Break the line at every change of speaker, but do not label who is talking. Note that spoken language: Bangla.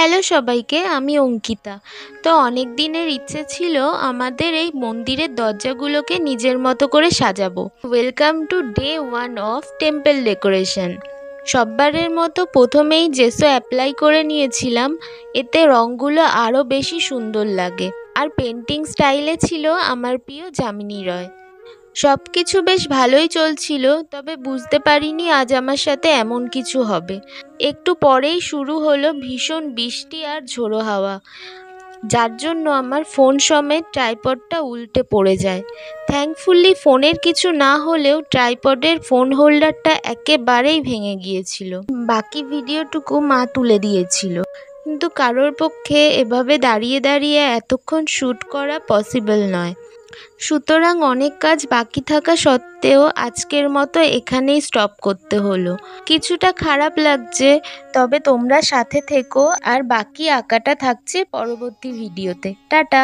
হ্যালো সবাইকে, আমি অঙ্কিতা। তো অনেক দিনের ইচ্ছে ছিল আমাদের এই মন্দিরের দরজাগুলোকে নিজের মতো করে সাজাবো। Welcome to day 1 of temple decoration. সববারের মতো প্রথমেই জেসো অ্যাপ্লাই করে নিয়েছিলাম, এতে রঙগুলো আরও বেশি সুন্দর লাগে। আর পেন্টিং স্টাইলে ছিল আমার প্রিয় যামিনী রয়। সব কিছু বেশ ভালোই চলছিল, তবে বুঝতে পারিনি আজ আমার সাথে এমন কিছু হবে। একটু পরেই শুরু হলো ভীষণ বৃষ্টি আর ঝোড়ো হাওয়া, যার জন্য আমার ফোন সমেত ট্রাইপডটা উল্টে পড়ে যায়। থ্যাঙ্কফুলি ফোনের কিছু না হলেও ট্রাইপডের ফোন হোল্ডারটা একেবারেই ভেঙে গিয়েছিল। বাকি ভিডিওটুকু মা তুলে দিয়েছিল, কিন্তু কারোর পক্ষে এভাবে দাঁড়িয়ে দাঁড়িয়ে এতক্ষণ শ্যুট করা পসিবল নয়। সুতরাং অনেক কাজ বাকি থাকা সত্ত্বেও আজকের মতো এখানেই স্টপ করতে হলো। কিছুটা খারাপ লাগছে, তবে তোমরা সাথে থেকো, আর বাকি আঁকাটা থাকছে পরবর্তী ভিডিওতে। টাটা।